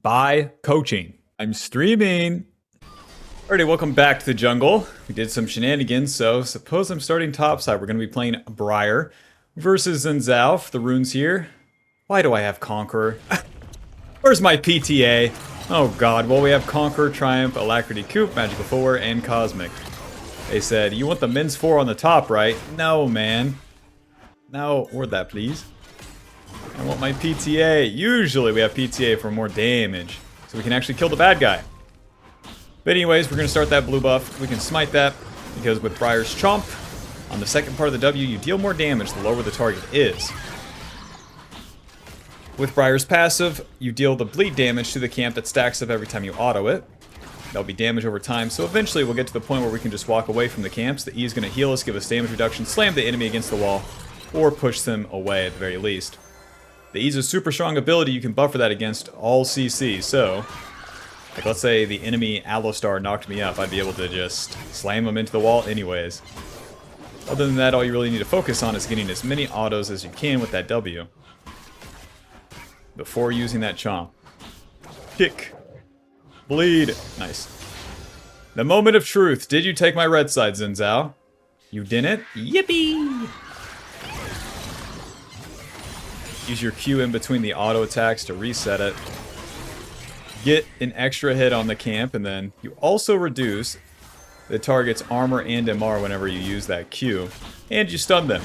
by coaching. I'm streaming. Alrighty, welcome back to the jungle. We did some shenanigans, so suppose I'm starting topside. We're going to be playing Briar versus Zenzao. The runes here. Why do I have Conqueror? Where's my PTA? Oh god, well we have Conqueror, Triumph, Alacrity, Coop, Magical 4, and Cosmic. They said, you want the men's 4 on the top, right? No, man. No, word that please. I want my PTA. Usually we have PTA for more damage, so we can actually kill the bad guy. But anyways, we're going to start that blue buff. We can smite that, because with Briar's Chomp, on the second part of the W, you deal more damage the lower the target is. With Briar's passive, you deal the bleed damage to the camp that stacks up every time you auto it. That'll be damage over time, so eventually we'll get to the point where we can just walk away from the camps. The E is going to heal us, give us damage reduction, slam the enemy against the wall, or push them away at the very least. The E is a super strong ability, you can buffer that against all CC, so like let's say the enemy Alistar knocked me up, I'd be able to just slam him into the wall anyways. Other than that, all you really need to focus on is getting as many autos as you can with that W before using that chomp. Kick. Bleed. Nice. The moment of truth. Did you take my red side, Zenzao? You didn't? Yippee! Use your Q in between the auto attacks to reset it. Get an extra hit on the camp, and then you also reduce the target's armor and MR whenever you use that Q. And you stun them.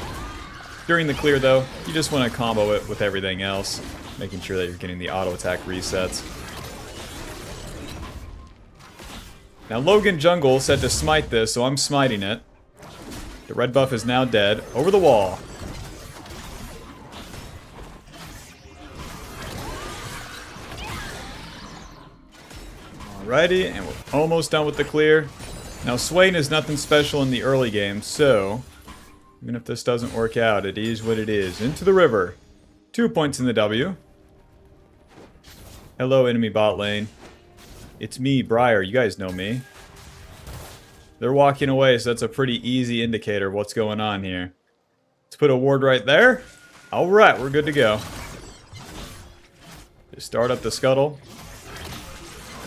During the clear, though, you just want to combo it with everything else, making sure that you're getting the auto attack resets. Now Logan Jungle said to smite this, so I'm smiting it. The red buff is now dead. Over the wall. Alrighty, and we're almost done with the clear. Now Swain is nothing special in the early game, so even if this doesn't work out, it is what it is. Into the river. 2 points in the W. Hello, enemy bot lane. It's me, Briar. You guys know me. They're walking away, so that's a pretty easy indicator of what's going on here. Let's put a ward right there. Alright, we're good to go. Just start up the scuttle.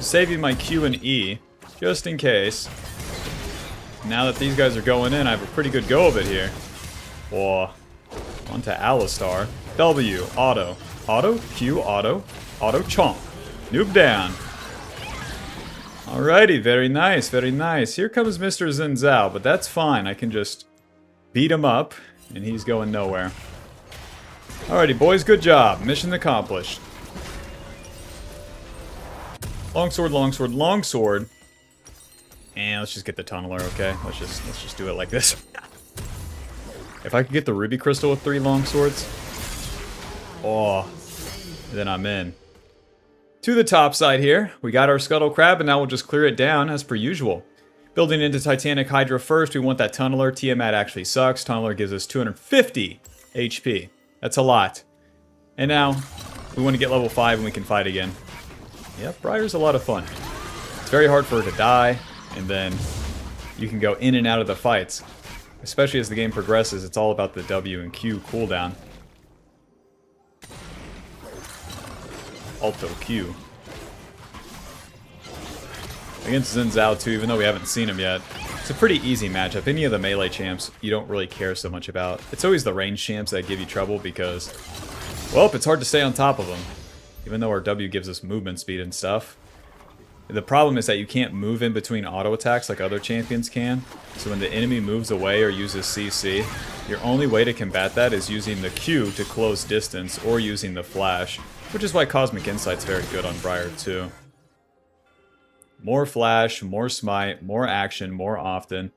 Saving my Q and E, just in case. Now that these guys are going in, I have a pretty good go of it here. Whoa. Onto Alistar. W, auto. Auto, Q, auto. Auto, chomp. Noob down. Alrighty, very nice, very nice. Here comes Mr. Zenzao, but that's fine. I can just beat him up, and he's going nowhere. Alrighty, boys, good job. Mission accomplished. Longsword, longsword, longsword. And let's just get the tunneler, okay? Let's just do it like this. If I could get the ruby crystal with 3 longswords, oh, then I'm in. To the top side here, we got our scuttle crab, and now we'll just clear it down as per usual. Building into Titanic Hydra first, we want that tunneler. Tiamat actually sucks. Tunneler gives us 250 HP. That's a lot. And now, we want to get level 5 and we can fight again. Yep, Briar's a lot of fun. It's very hard for her to die, and then you can go in and out of the fights. Especially as the game progresses, it's all about the W and Q cooldown. Alto Q. Against Zenzao too, even though we haven't seen him yet. It's a pretty easy matchup. Any of the melee champs you don't really care so much about. It's always the range champs that give you trouble because, well, it's hard to stay on top of them. Even though our W gives us movement speed and stuff. The problem is that you can't move in between auto attacks like other champions can. So when the enemy moves away or uses CC, your only way to combat that is using the Q to close distance or using the flash. Which is why Cosmic Insight's very good on Briar too. More flash, more smite, more action, more often.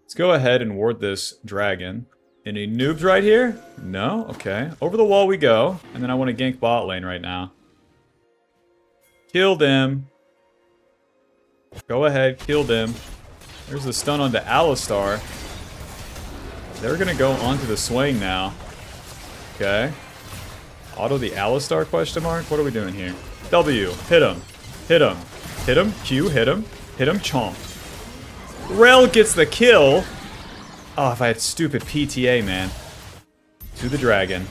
Let's go ahead and ward this dragon. Any noobs right here? No? Okay. Over the wall we go. And then I want to gank bot lane right now. Kill them. Go ahead, kill them. There's the stun onto Alistar. They're going to go onto the swing now. Okay. Auto the Alistar question mark? What are we doing here? W. Hit him. Hit him. Hit him. Q. Hit him. Hit him. Chomp. Rel gets the kill. Oh, if I had stupid PTA, man. To the dragon.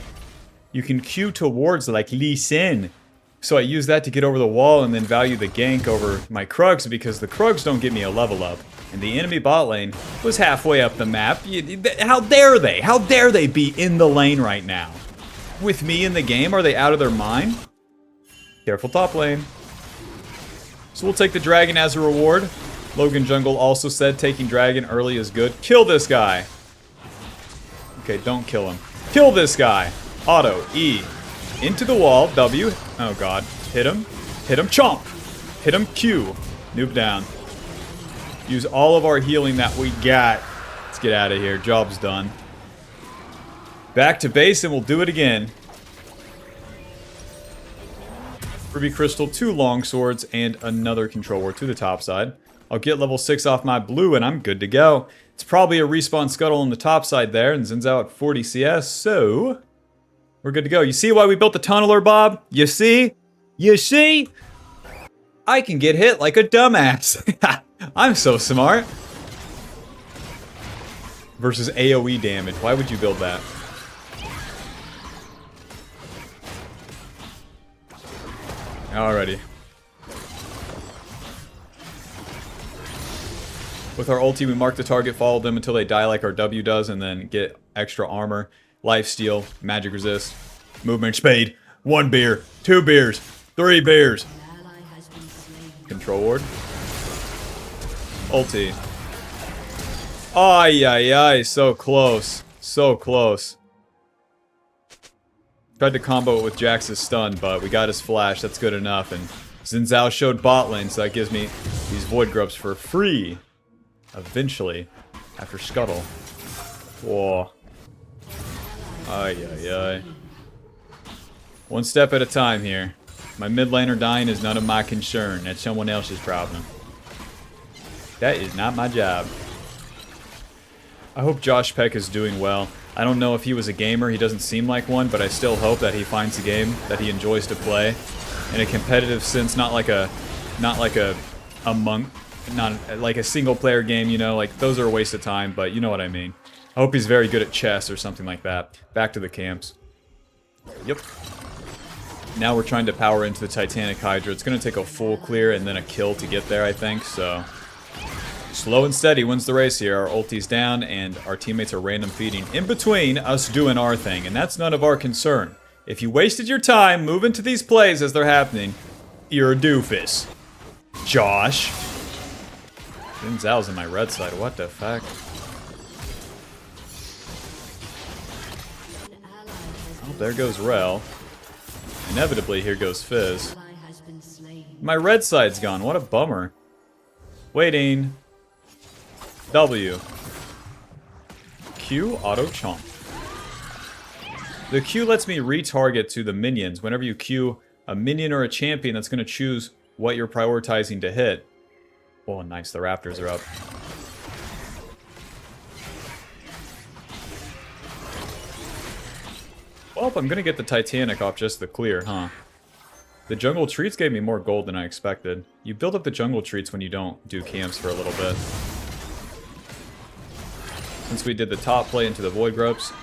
You can Q towards like Lee Sin. So I use that to get over the wall and then value the gank over my Krugs because the Krugs don't give me a level up. And the enemy bot lane was halfway up the map. How dare they? How dare they be in the lane right now? With me in the game, are they out of their mind? Careful top lane. So we'll take the dragon as a reward. Logan Jungle also said taking dragon early is good. Kill this guy. Okay, don't kill him. Kill this guy. Auto, E. Into the wall, W. Oh god. Hit him. Hit him, chomp. Hit him, Q. Noob down. Use all of our healing that we got. Let's get out of here. Job's done. Back to base and we'll do it again. Ruby Crystal, 2 long swords, and another control ward to the top side. I'll get level 6 off my blue and I'm good to go. It's probably a respawn scuttle on the top side there and Zin's out at 40 CS, so we're good to go. You see why we built the tunneler, Bob? You see? You see? I can get hit like a dumbass. I'm so smart. Versus AoE damage. Why would you build that? Alrighty. With our ulti, we mark the target, follow them until they die like our W does, and then get extra armor, lifesteal, magic resist, movement speed, 1 beer, 2 beers, 3 beers. Control ward. Ulti. Ay, ay, ay, so close. So close. Tried to combo it with Jax's stun, but we got his flash. That's good enough. And Xin Zhao showed bot lane, so that gives me these void grubs for free. Eventually. After Scuttle. Whoa. Ay, ay, ay. One step at a time here. My mid laner dying is none of my concern. That's someone else's problem. That is not my job. I hope Josh Peck is doing well. I don't know if he was a gamer, he doesn't seem like one, but I still hope that he finds a game that he enjoys to play in a competitive sense, not like a monk, not like a single player game, you know, like those are a waste of time, but you know what I mean. I hope he's very good at chess or something like that. Back to the camps. Yep. Now we're trying to power into the Titanic Hydra. It's going to take a full clear and then a kill to get there, I think, so slow and steady wins the race here. Our ulti's down, and our teammates are random feeding in between us doing our thing, and that's none of our concern. If you wasted your time moving to these plays as they're happening, you're a doofus. Josh. Xin Zhao's in my red side. What the fuck? Oh, there goes Rel. Inevitably, here goes Fizz. My red side's gone. What a bummer. Waiting. W. Q, auto chomp. The Q lets me retarget to the minions. Whenever you Q a minion or a champion, that's going to choose what you're prioritizing to hit. Oh, nice. The Raptors are up. Well, I'm going to get the Titanic off just the clear, huh? The jungle treats gave me more gold than I expected. You build up the jungle treats when you don't do camps for a little bit. Since we did the top play into the void grubs,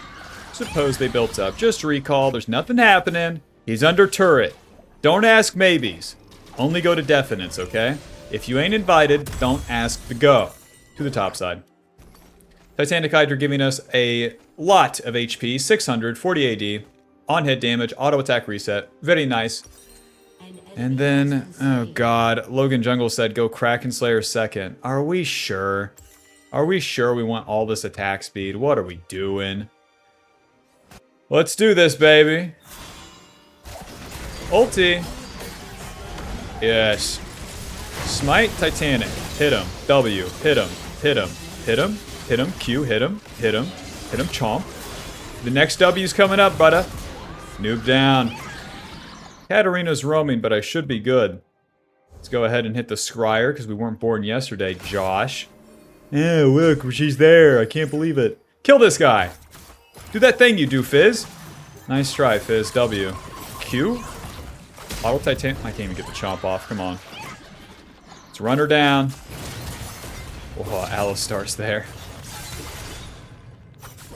suppose they built up. Just recall, there's nothing happening. He's under turret. Don't ask maybes. Only go to definites, okay? If you ain't invited, don't ask to go. To the top side. Titanic Hydra giving us a lot of HP, 600, 40 AD, on hit damage, auto attack reset. Very nice. And then, oh god, Logan Jungle said go Kraken Slayer second. Are we sure? Are we sure we want all this attack speed? What are we doing? Let's do this, baby. Ulti. Yes. Smite Titanic. Hit him. W. Hit him. Hit him. Hit him. Hit him. Q. Hit him. Hit him. Hit him. Chomp. The next W's coming up, brother. Noob down. Katarina's roaming, but I should be good. Let's go ahead and hit the Scryer, because we weren't born yesterday, Josh. Yeah, look, she's there. I can't believe it. Kill this guy. Do that thing you do, Fizz. Nice try, Fizz. W. Q. Auto Titan. I can't even get the chomp off. Come on. Let's run her down. Oh, Alistar's there.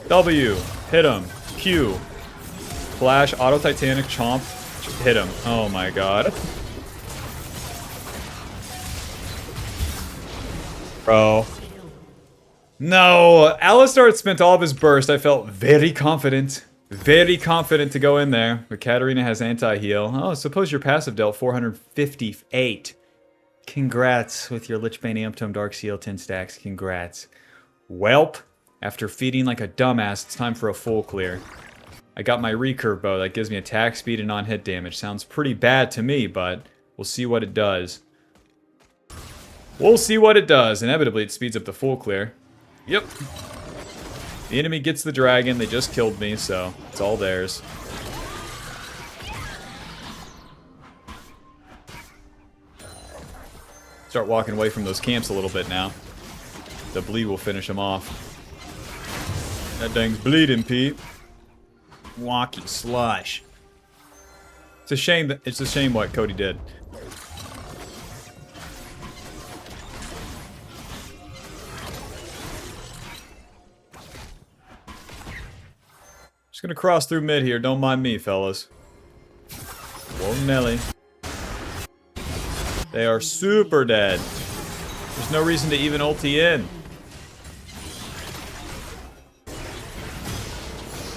W. Hit him. Q. Flash. Auto Titanic. Chomp. Hit him. Oh my god. Bro. No! Alistar had spent all of his burst. I felt very confident. Very confident to go in there. But Katarina has anti-heal. Oh, suppose your passive dealt 458. Congrats with your Lichbane Amptome Dark Seal 10 stacks. Congrats. Welp. After feeding like a dumbass, it's time for a full clear. I got my recurve bow. That gives me attack speed and non-hit damage. Sounds pretty bad to me, but we'll see what it does. We'll see what it does. Inevitably, it speeds up the full clear. Yep. The enemy gets the dragon. They just killed me, so it's all theirs. Start walking away from those camps a little bit now. The bleed will finish him off. That thing's bleeding, Pete. Walkie slush. It's a shame what Cody did. Just gonna cross through mid here. Don't mind me, fellas. Whoa, Nelly. They are super dead. There's no reason to even ulti in.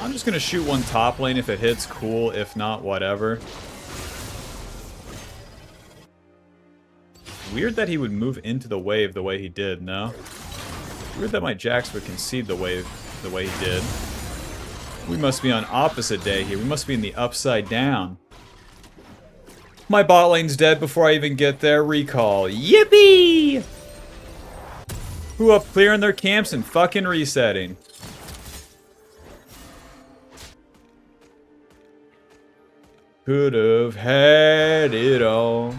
I'm just gonna shoot one top lane. If it hits, cool. If not, whatever. Weird that he would move into the wave the way he did, no? Weird that my Jax would concede the wave the way he did. We must be on opposite day here. We must be in the upside down. My bot lane's dead before I even get there. Recall. Yippee! Who up clearing their camps and fucking resetting? Could have had it all.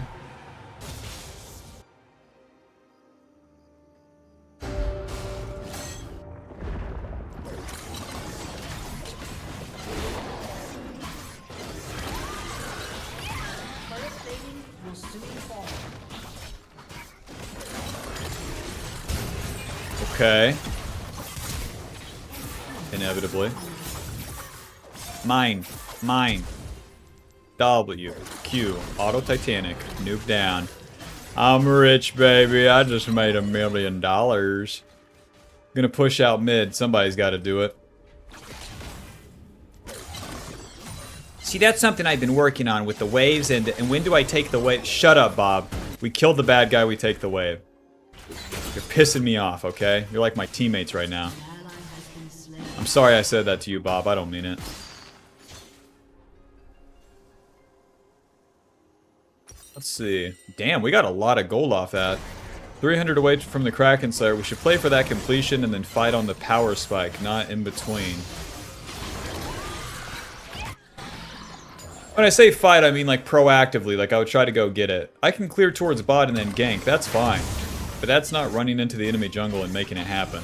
Okay. Inevitably. Mine. W. Q. Auto Titanic. Nuke down. I'm rich, baby. I just made $1 million. Gonna push out mid. Somebody's gotta do it. See, that's something I've been working on with the waves and when do I take the wave? Shut up, Bob. We killed the bad guy, we take the wave. You're pissing me off, okay? You're like my teammates right now. I'm sorry I said that to you, Bob. I don't mean it. Let's see. Damn, we got a lot of gold off that. 300 away from the Kraken Slayer. We should play for that completion and then fight on the power spike, not in between. When I say fight, I mean like proactively, like I would try to go get it. I can clear towards bot and then gank, that's fine. But that's not running into the enemy jungle and making it happen.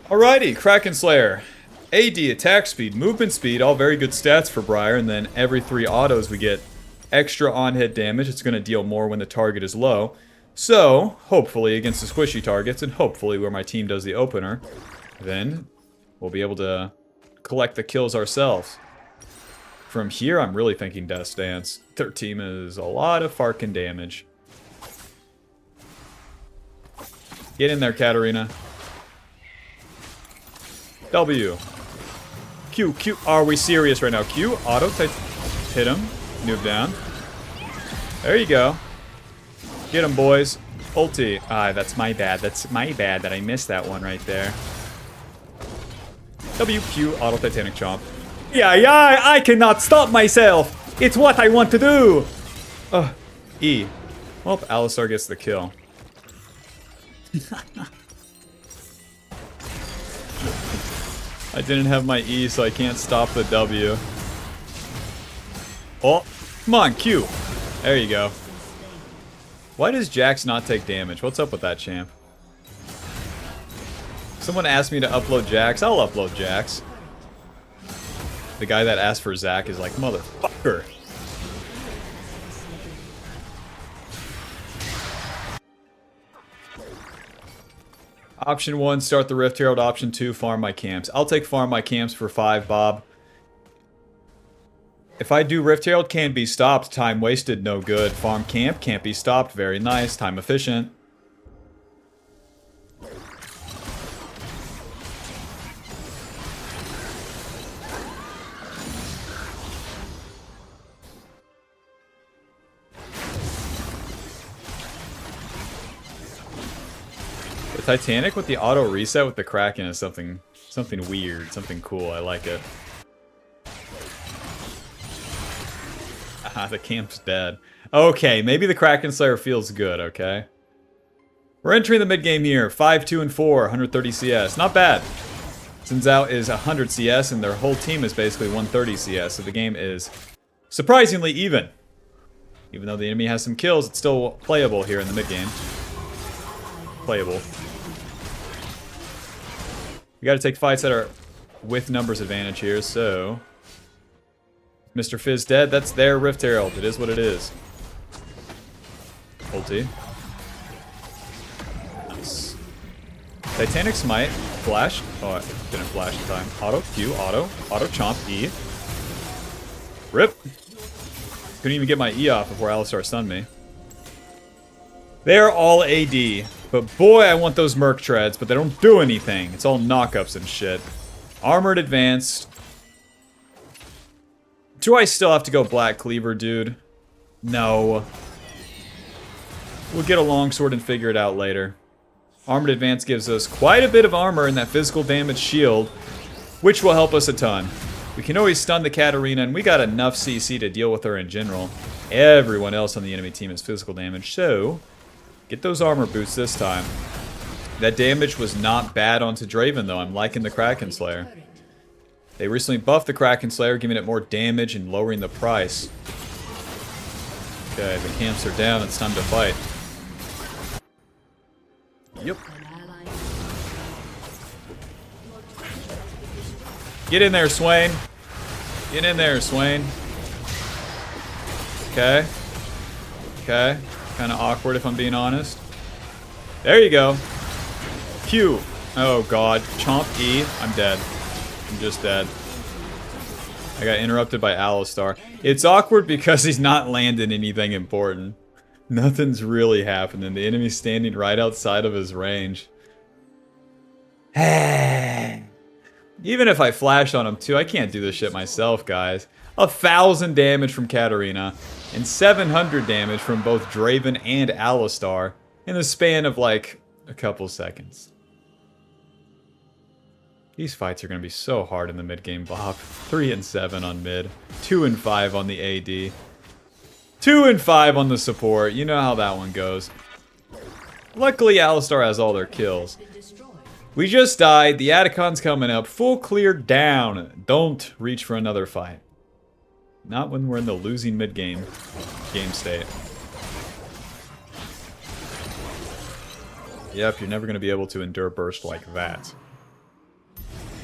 Alrighty, Kraken Slayer. AD, attack speed, movement speed, all very good stats for Briar, and then every 3 autos we get extra on-hit damage. It's going to deal more when the target is low. So, hopefully against the squishy targets, and hopefully where my team does the opener, then we'll be able to collect the kills ourselves. From here, I'm really thinking Death Stance. Their team is a lot of Farkin damage. Get in there, Katarina. W. Q, Q. Are we serious right now? Q, auto, hit him. Noob down. There you go. Get him, boys. Ulti. Ah, that's my bad. That's my bad that I missed that one right there. W, Q, auto Titanic Chomp. Yeah, I cannot stop myself. It's what I want to do. E. Well, Alistar gets the kill. I didn't have my E, so I can't stop the W. Oh, come on, Q. There you go. Why does Jax not take damage? What's up with that, champ? Someone asked me to upload Jax. I'll upload Jax. The guy that asked for Zac is like, motherfucker. Option 1, start the Rift Herald. Option 2, farm my camps. I'll take farm my camps for 5, Bob. If I do Rift Herald, can't be stopped. Time wasted, no good. Farm camp, can't be stopped. Very nice. Time efficient. The Titanic with the auto reset with the Kraken is something weird, something cool. I like it. Ah, the camp's dead. Okay, maybe the Kraken Slayer feels good, okay? We're entering the mid-game here. 5, 2, and 4, 130 CS. Not bad. Xin Zhao is 100 CS, and their whole team is basically 130 CS, so the game is surprisingly even. Even though the enemy has some kills, it's still playable here in the mid-game. Playable. We gotta take fights that are with numbers advantage here, so... Mr. Fizz dead, that's their Rift Herald. It is what it is. Ulti. Nice. Titanic Smite. Flash. Oh, I didn't flash in time. Auto. Q. Auto. Auto Chomp. E. Rip. Couldn't even get my E off before Alistar stunned me. They're all AD. But boy, I want those Merc Treads, but they don't do anything. It's all knockups and shit. Armored Advanced. Do I still have to go Black Cleaver, dude? No. We'll get a longsword and figure it out later. Armored Advance gives us quite a bit of armor and that physical damage shield, which will help us a ton. We can always stun the Katarina, and we got enough CC to deal with her in general. Everyone else on the enemy team has physical damage, so get those armor boots this time. That damage was not bad onto Draven, though. I'm liking the Kraken Slayer. They recently buffed the Kraken Slayer, giving it more damage and lowering the price. Okay, the camps are down. It's time to fight. Yep. Get in there, Swain. Get in there, Swain. Okay. Okay. Kind of awkward if I'm being honest. There you go. Q. Oh god. Chomp E. I'm dead. I'm just dead. I got interrupted by Alistar. It's awkward because he's not landing anything important. Nothing's really happening. The enemy's standing right outside of his range. Even if I flash on him too, I can't do this shit myself, guys. 1,000 damage from Katarina and 700 damage from both Draven and Alistar in the span of like a couple seconds. These fights are going to be so hard in the mid-game, Bob. 3 and 7 on mid. 2 and 5 on the AD. 2 and 5 on the support. You know how that one goes. Luckily, Alistar has all their kills. We just died. The Atacon's coming up. Full clear down. Don't reach for another fight. Not when we're in the losing mid-game game state. Yep, you're never going to be able to endure burst like that.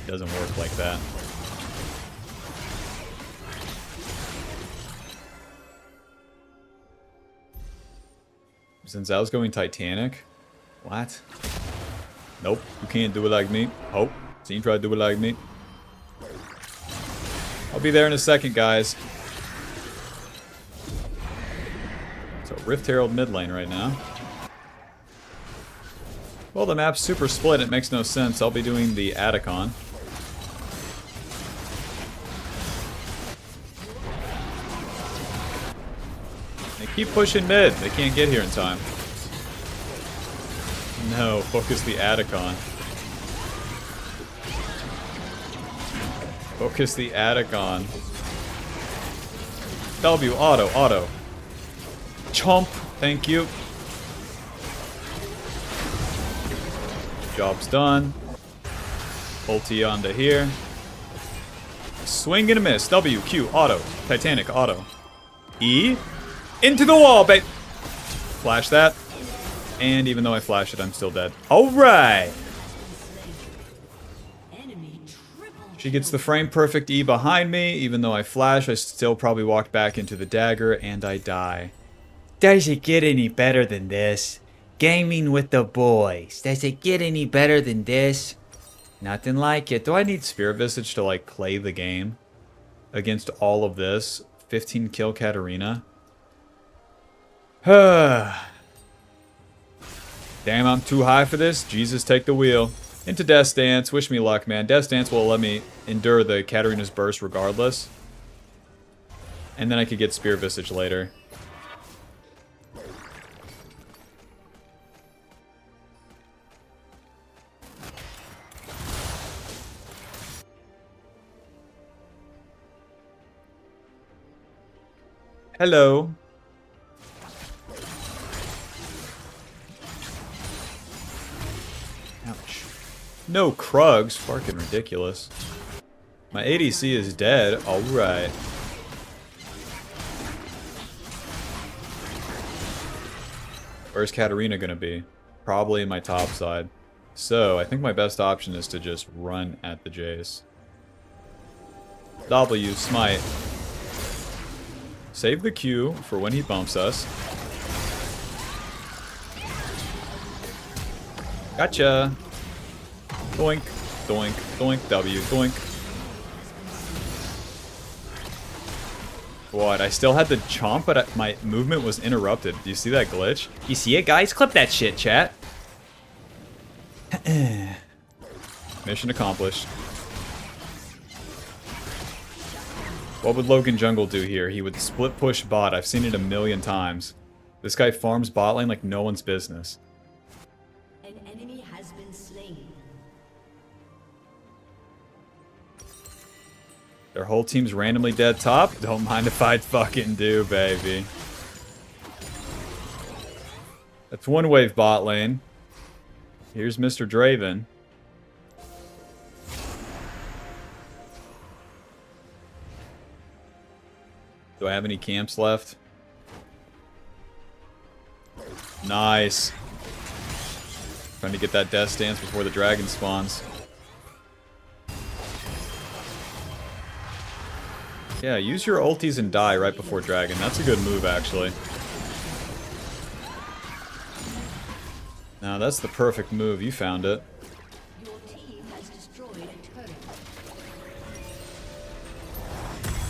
Doesn't work like that. Since I was going Titanic? What? Nope, you can't do it like me. Oh, so you try to do it like me. I'll be there in a second, guys. So Rift Herald mid lane right now. Well, the map's super split. It makes no sense. I'll be doing the Atacon. They keep pushing mid. They can't get here in time. No, focus the Atacon. Focus the Atacon. W, auto, auto. Chomp, thank you. Job's done. Ulti onto here. Swing and a miss. W, Q, auto. Titanic, auto. E. Into the wall, babe. Flash that. And even though I flash it, I'm still dead. Alright. She gets the frame perfect E behind me. Even though I flash, I still probably walked back into the dagger and I die. Does it get any better than this? Gaming with the boys. Does it get any better than this? Nothing like it. Do I need Spirit Visage to like play the game against all of this? 15 kill Katarina. Damn, I'm too high for this. Jesus, take the wheel. Into Death Dance. Wish me luck, man. Death Dance will let me endure the Katarina's burst regardless. And then I could get Spirit Visage later. Hello. Ouch. No Krugs. Fucking ridiculous. My ADC is dead. Alright. Where's Katarina gonna be? Probably in my top side. So, I think my best option is to just run at the Jace. W, smite. Save the Q for when he bumps us. Gotcha! Doink, doink, doink, W, doink. What? I still had the chomp, but my movement was interrupted. Do you see that glitch? You see it, guys? Clip that shit, chat. Mission accomplished. What would Logan Jungle do here? He would split push bot. I've seen it a million times. This guy farms bot lane like no one's business. An enemy has been slain. Their whole team's randomly dead top? Don't mind if I fucking do, baby. That's one wave bot lane. Here's Mr. Draven. Do I have any camps left? Nice. Trying to get that Death Stance before the dragon spawns. Yeah, use your ultis and die right before dragon. That's a good move, actually. Now, that's the perfect move. You found it. Your team has destroyed a turret.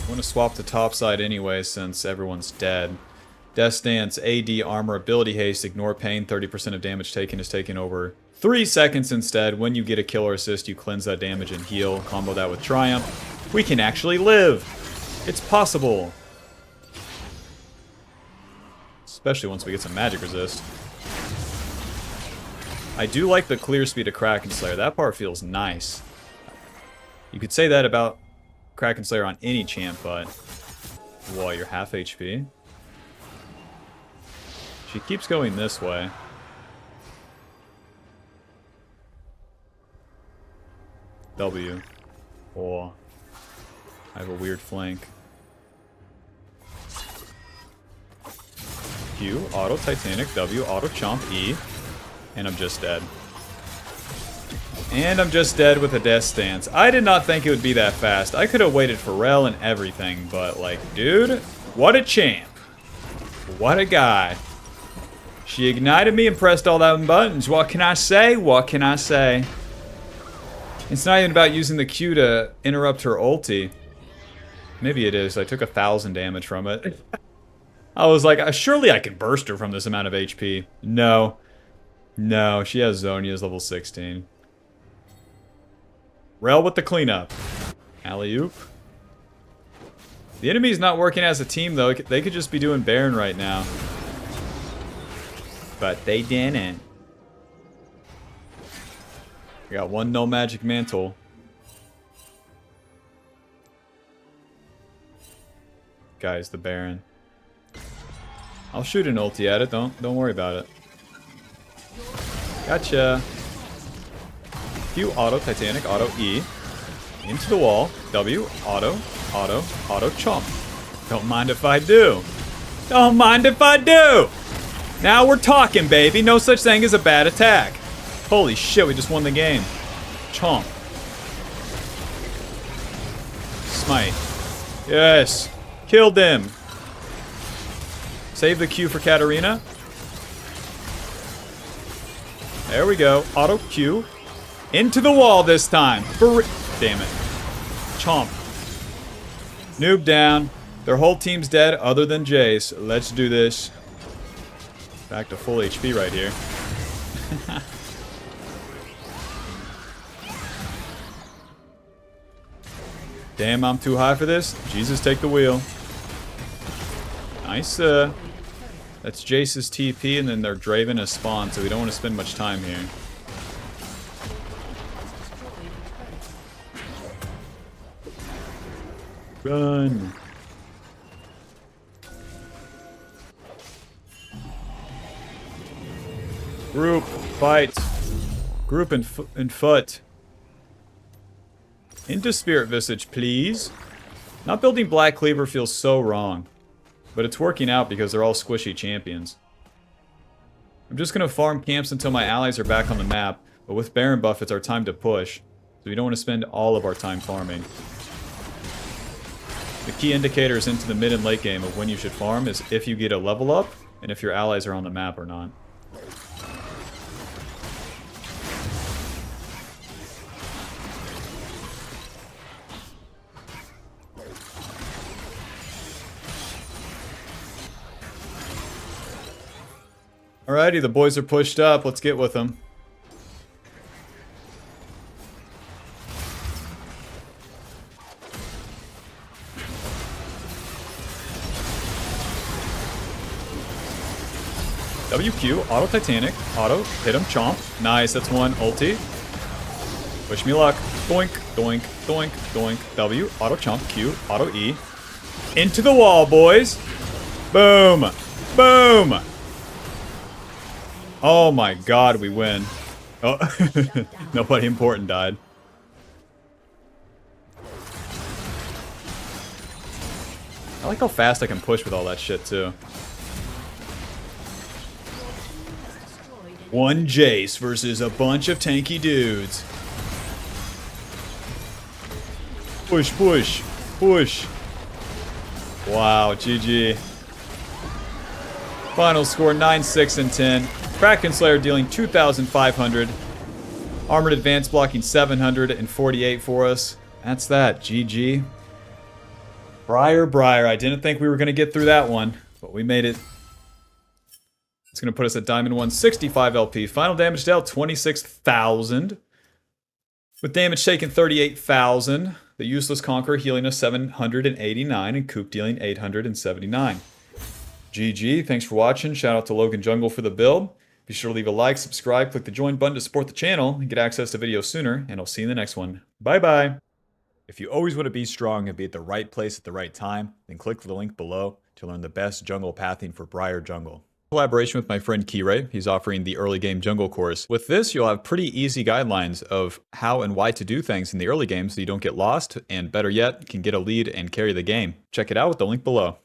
I want to swap to top side anyway, since everyone's dead. Death Stance, AD, armor, ability haste, ignore pain, 30% of damage taken is taken over 3 seconds instead. When you get a kill or assist, you cleanse that damage and heal. Combo that with Triumph. We can actually live! It's possible! Especially once we get some magic resist. I do like the clear speed of Kraken Slayer. That part feels nice. You could say that about Kraken Slayer on any champ, but... Whoa, you're half HP? She keeps going this way. W. Oh. I have a weird flank. Q, auto Titanic, W, auto chomp, E. And I'm just dead. And I'm just dead with a Death Stance. I did not think it would be that fast. I could have waited for Rel and everything, but like, dude, what a champ. What a guy. She ignited me and pressed all them buttons. What can I say? What can I say? It's not even about using the Q to interrupt her ulti. Maybe it is. I took 1,000 damage from it. I was like, surely I can burst her from this amount of HP. No. No, she has Zhonya's level 16. Rel with the cleanup. Alley-oop. The enemy's not working as a team, though. They could just be doing Baron right now. But they didn't. We got one no magic mantle. Guys, the Baron. I'll shoot an ulti at it. Don't worry about it. Gotcha. Q, auto, Titanic, auto, E. Into the wall. W, auto, auto, auto, chomp. Don't mind if I do. Don't mind if I do. Now we're talking, baby. No such thing as a bad attack. Holy shit, we just won the game. Chomp. Smite. Yes. Killed him. Save the Q for Katarina. There we go. Auto Q. Into the wall this time. Damn it. Chomp. Noob down. Their whole team's dead other than Jace. Let's do this. Back to full HP right here. Damn, I'm too high for this. Jesus, take the wheel. Nice. That's Jace's TP, and then they're Draven as spawn, so we don't want to spend much time here. Run. Group, fight. Group and foot. Into Spirit Visage, please. Not building Black Cleaver feels so wrong. But it's working out because they're all squishy champions. I'm just going to farm camps until my allies are back on the map. But with Baron buff, it's our time to push. So we don't want to spend all of our time farming. The key indicators into the mid and late game of when you should farm is if you get a level up and if your allies are on the map or not. Alrighty, the boys are pushed up. Let's get with them. WQ, auto Titanic, auto, hit him, chomp. Nice, that's one, ulti. Wish me luck. Doink, doink, doink, doink. W, auto chomp, Q, auto E. Into the wall, boys. Boom. Boom. Oh my god, we win. Oh, nobody important died. I like how fast I can push with all that shit, too. One Jace versus a bunch of tanky dudes. Push, push, push. Wow, GG. Final score 9, 6, and 10. Kraken Slayer dealing 2,500. Armored Advance blocking 748 for us. That's that. GG. Briar. I didn't think we were going to get through that one, but we made it. It's going to put us at Diamond 165 LP. Final damage dealt 26,000. With damage taken 38,000. The Useless Conqueror healing us 789 and Coop dealing 879. GG. Thanks for watching. Shout out to Logan Jungle for the build. Be sure to leave a like, subscribe, click the join button to support the channel, and get access to videos sooner, and I'll see you in the next one. Bye-bye! If you always want to be strong and be at the right place at the right time, then click the link below to learn the best jungle pathing for Briar Jungle. Collaboration with my friend Kiray. He's offering the early game jungle course. With this, you'll have pretty easy guidelines of how and why to do things in the early game so you don't get lost, and better yet, can get a lead and carry the game. Check it out with the link below.